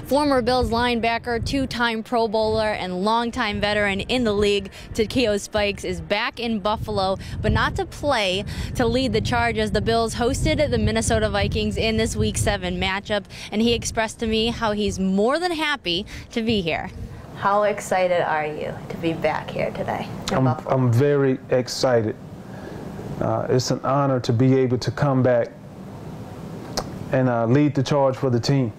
Former Bills linebacker, two-time Pro Bowler, and longtime veteran in the league, Takeo Spikes is back in Buffalo, but not to play, to lead the charge as the Bills hosted the Minnesota Vikings in this Week 7 matchup, and he expressed to me how he's more than happy to be here. How excited are you to be back here today in Buffalo? I'm very excited. It's an honor to be able to come back and lead the charge for the team.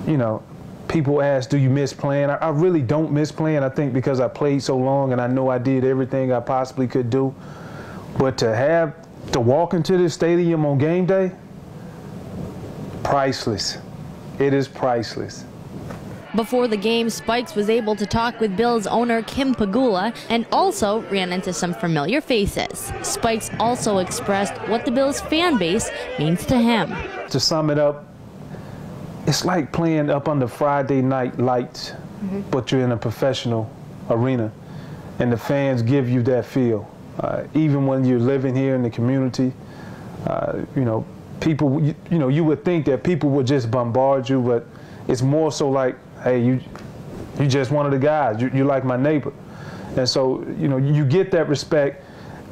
You know, people ask, do you miss playing? I really don't miss playing, I think, because I played so long and I know I did everything I possibly could do. But to walk into this stadium on game day, priceless. It is priceless. Before the game, Spikes was able to talk with Bills owner Kim Pegula and also ran into some familiar faces. Spikes also expressed what the Bills fan base means to him. To sum it up, it's like playing up under Friday night lights, but you're in a professional arena, and the fans give you that feel. Even when you're living here in the community, you know, people, you would think that people would just bombard you, but it's more so like, hey, you just one of the guys. You're like my neighbor. And so, you know, you get that respect.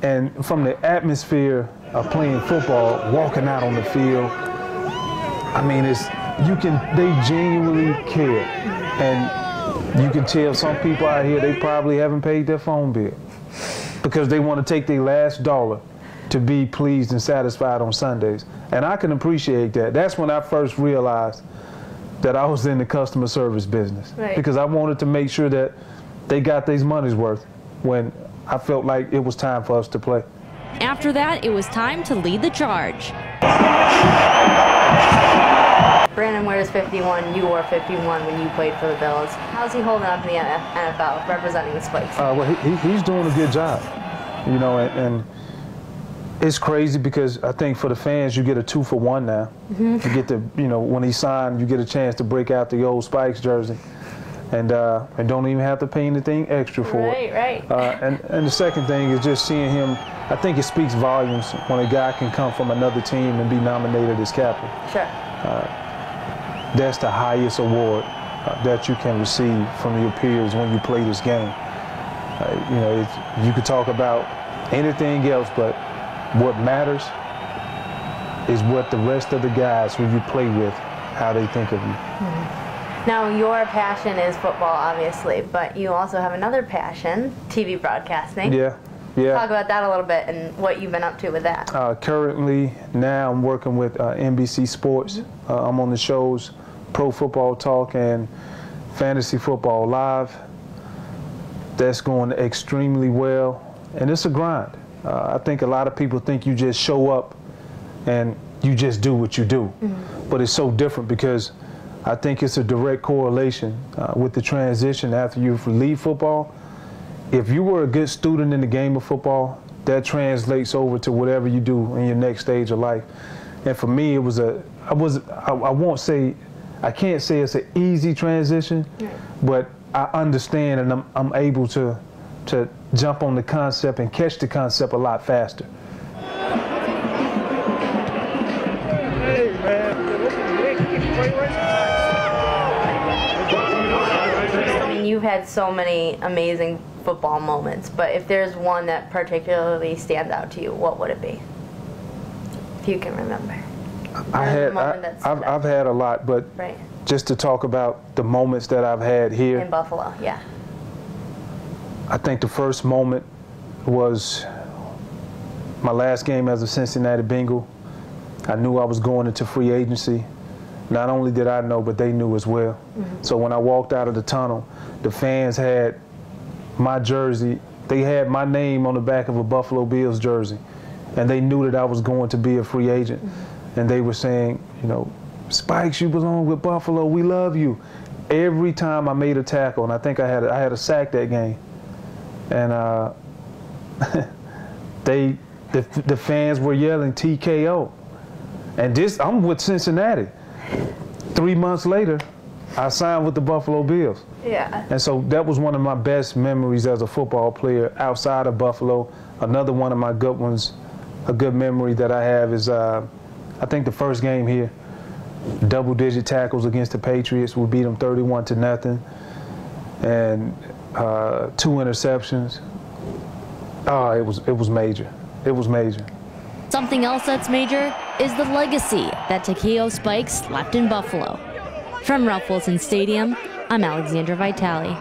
And from the atmosphere of playing football, walking out on the field, I mean, they genuinely care. And you can tell some people out here, they probably haven't paid their phone bill because they want to take their last dollar to be pleased and satisfied on Sundays. And I can appreciate that. That's when I first realized that I was in the customer service business, because I wanted to make sure that they got their money's worth when I felt like it was time for us to play. After that, it was time to lead the charge. Brandon wears 51, you wore 51 when you played for the Bills. How's he holding up in the NFL, representing the Spikes? Well, he's doing a good job, you know, and it's crazy because I think for the fans, you get a 2-for-1 now. You get to, you know, when he signed, you get a chance to break out the old Spikes jersey, and don't even have to pay anything extra for it. Right. And the second thing is just seeing him. I think it speaks volumes when a guy can come from another team and be nominated as captain. Sure. That's the highest award that you can receive from your peers when you play this game. You know, you could talk about anything else, but what matters is what the rest of the guys who you play with, how they think of you. Now, your passion is football, obviously, but you also have another passion, TV broadcasting. Yeah. Talk about that a little bit and what you've been up to with that. Currently, now I'm working with NBC Sports. I'm on the shows Pro Football Talk and Fantasy Football Live. That's going extremely well, and it's a grind. I think a lot of people think you just show up and you just do what you do. But it's so different because I think it's a direct correlation with the transition after you leave football. If you were a good student in the game of football, that translates over to whatever you do in your next stage of life. And for me, it was I can't say it's an easy transition, but I understand and I'm able to jump on the concept and catch the concept a lot faster. I mean, you've had so many amazing football moments, but if there's one that particularly stands out to you, what would it be? If you can remember. I've had a lot, but just to talk about the moments that I've had here in Buffalo, yeah. I think the first moment was my last game as a Cincinnati Bengal. I knew I was going into free agency. Not only did I know, but they knew as well. So when I walked out of the tunnel, the fans had my jersey. They had my name on the back of a Buffalo Bills jersey, and they knew that I was going to be a free agent. And they were saying, you know, Spikes, you belong with Buffalo. We love you. Every time I made a tackle, and I think I had a sack that game. And the fans were yelling TKO. And I'm with Cincinnati. 3 months later, I signed with the Buffalo Bills. Yeah. And so that was one of my best memories as a football player outside of Buffalo. Another one of my good ones, a good memory that I have is I think the first game here, double-digit tackles against the Patriots. We beat them 31-0, and 2 interceptions. Oh, it was major. It was major. Something else that's major is the legacy that Takeo Spikes left in Buffalo. From Ralph Wilson Stadium, I'm Alexandra Vitale.